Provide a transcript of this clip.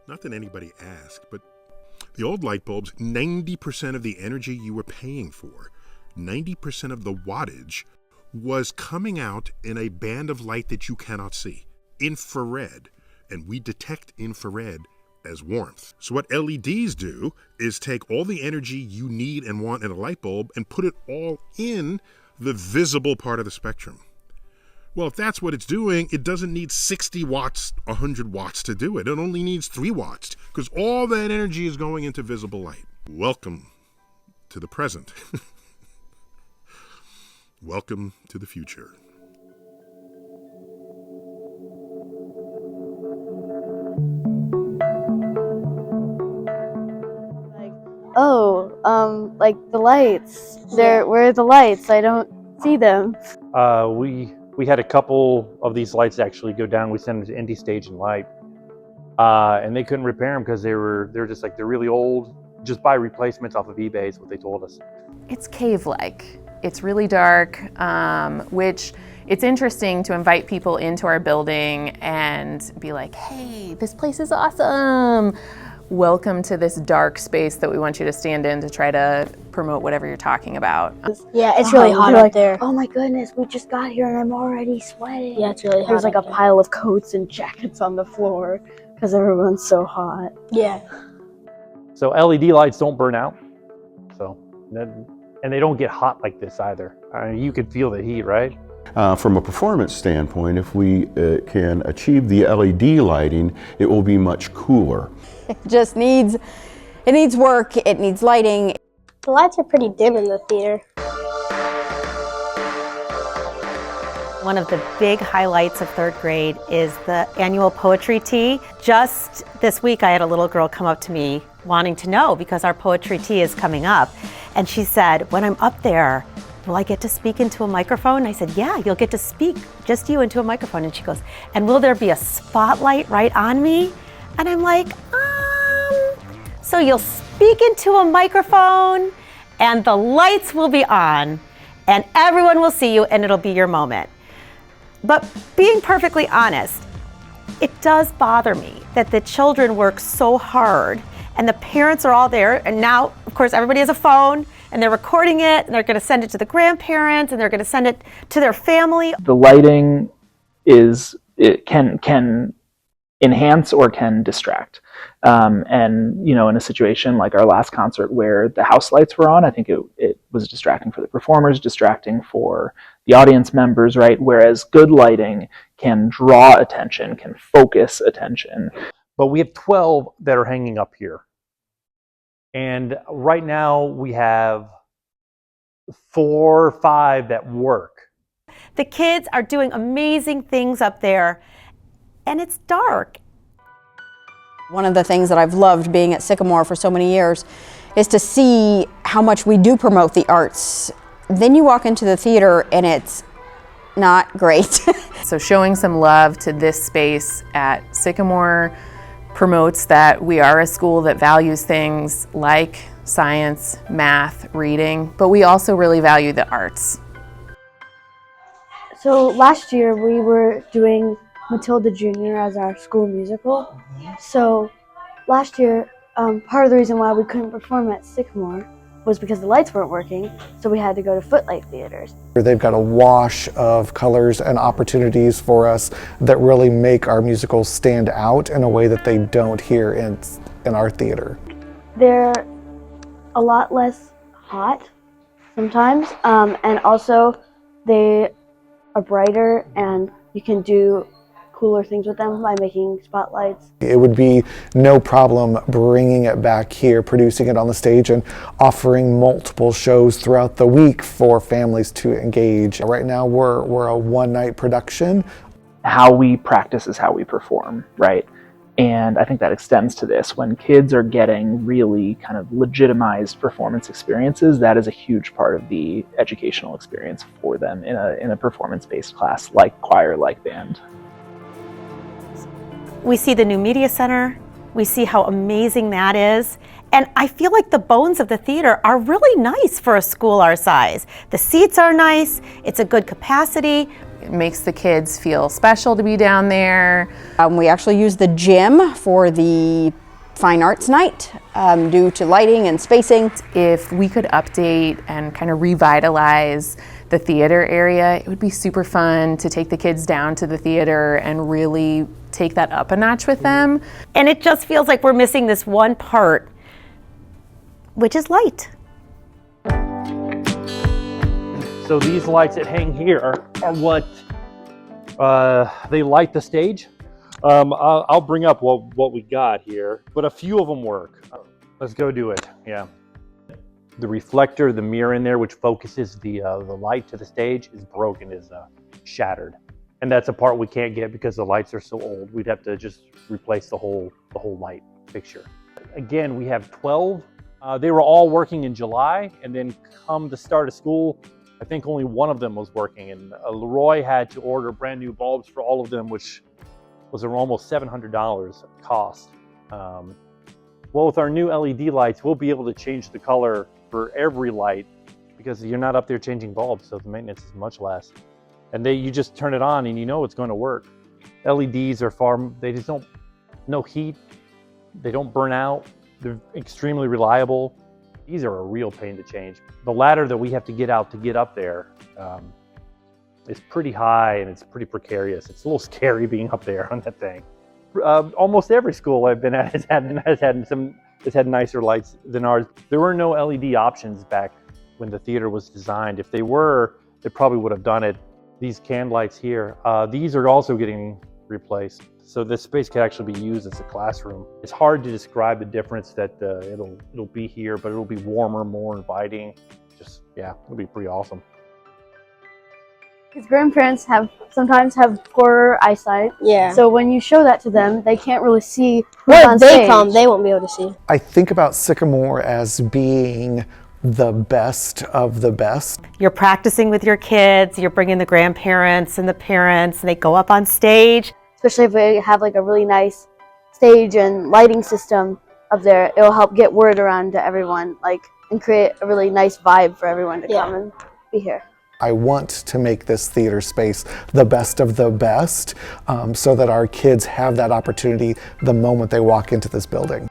Not that anybody asked, but the old light bulbs, 90% of the energy you were paying for, 90% of the wattage was coming out in a band of light that you cannot see, infrared. And we detect infrared as warmth. So what LEDs do is take all the energy you need and want in a light bulb and put it all in the visible part of the spectrum. Well, if that's what it's doing, it doesn't need 60 watts, 100 watts to do it. It only needs 3 watts because all that energy is going into visible light. Welcome to the present. Welcome to the future. Like the lights. Where are the lights? I don't see them. We had a couple of these lights actually go down. We sent them to Indie Stage and Light, and they couldn't repair them because they're just like, they're really old. Just buy replacements off of eBay is what they told us. It's cave-like. It's really dark, which it's interesting to invite people into our building and be like, hey, this place is awesome. Welcome to this dark space that we want you to stand in to try to promote whatever you're talking about. Yeah, it's really hot up there. Oh my goodness, we just got here and I'm already sweating. Yeah, it's really hot. There's like a pile of coats and jackets on the floor because everyone's so hot. Yeah. So LED lights don't burn out. And they don't get hot like this either. You can feel the heat, right? From a performance standpoint, if we can achieve the LED lighting, it will be much cooler. It just needs work, it needs lighting. The lights are pretty dim in the theater. One of the big highlights of third grade is the annual poetry tea. Just this week, I had a little girl come up to me wanting to know because our poetry tea is coming up. And she said, when I'm up there, will I get to speak into a microphone? I said, yeah, you'll get to speak, just you, into a microphone. And she goes, and will there be a spotlight right on me? And I'm like, so you'll speak into a microphone and the lights will be on and everyone will see you and it'll be your moment. But being perfectly honest, it does bother me that the children work so hard and the parents are all there, and now, of course, everybody has a phone and they're recording it and they're going to send it to the grandparents and they're going to send it to their family. The lighting can enhance or can distract. And in a situation like our last concert where the house lights were on, I think it was distracting for the performers, distracting for the audience members, right? Whereas good lighting can draw attention, can focus attention. But we have 12 that are hanging up here. And right now we have 4 or 5 that work. The kids are doing amazing things up there, and it's dark. One of the things that I've loved being at Sycamore for so many years is to see how much we do promote the arts. Then you walk into the theater and it's not great. So showing some love to this space at Sycamore promotes that we are a school that values things like science, math, reading, but we also really value the arts. So last year we were doing Matilda Jr. as our school musical. So last year, part of the reason why we couldn't perform at Sycamore was because the lights weren't working, so we had to go to Footlight theaters. They've got a wash of colors and opportunities for us that really make our musicals stand out in a way that they don't here in our theater. They're a lot less hot sometimes, and also they are brighter and you can do cooler things with them by making spotlights. It would be no problem bringing it back here, producing it on the stage, and offering multiple shows throughout the week for families to engage. Right now we're a one-night production. How we practice is how we perform, right? And I think that extends to this. When kids are getting really kind of legitimized performance experiences, that is a huge part of the educational experience for them in a performance-based class like choir, like band. We see the new media center We see how amazing that is. And I feel like the bones of the theater are really nice for a school our size. The seats are nice, it's a good capacity. It makes the kids feel special to be down there. We actually use the gym for the fine arts night due to lighting and spacing. If we could update and kind of revitalize the theater area, it would be super fun to take the kids down to the theater and really take that up a notch with them. And it just feels like we're missing this one part, which is light. So these lights that hang here are what they light the stage. I'll bring up what we got here, but a few of them work. Let's go do it. Yeah. The reflector, the mirror in there, which focuses the light to the stage, is broken, is shattered, and that's a part we can't get because the lights are so old. We'd have to just replace the whole light fixture. Again, we have 12. They were all working in July, and then come the start of school, I think only one of them was working, and Leroy had to order brand new bulbs for all of them, which was almost $700 cost. Well, with our new LED lights, we'll be able to change the color for every light because you're not up there changing bulbs, so the maintenance is much less. And you just turn it on and you know it's going to work. LEDs are they just don't, no heat, they don't burn out, they're extremely reliable. These are a real pain to change. The ladder that we have to get out to get up there is pretty high and it's pretty precarious. It's a little scary being up there on that thing. Almost every school I've been at has had nicer lights than ours. There were no LED options back when the theater was designed. If they were, they probably would have done it. These can lights here, these are also getting replaced. So this space can actually be used as a classroom. It's hard to describe the difference that it'll be here, but it'll be warmer, more inviting. Just, yeah, it'll be pretty awesome. His grandparents sometimes have poorer eyesight. Yeah. So when you show that to them, they can't really see who's When on they stage. come, they won't be able to see. I think about Sycamore as being the best of the best. You're practicing with your kids, you're bringing the grandparents and the parents, and they go up on stage. Especially if we have like a really nice stage and lighting system up there, it'll help get word around to everyone, and create a really nice vibe for everyone to come and be here. I want to make this theater space the best of the best so that our kids have that opportunity the moment they walk into this building.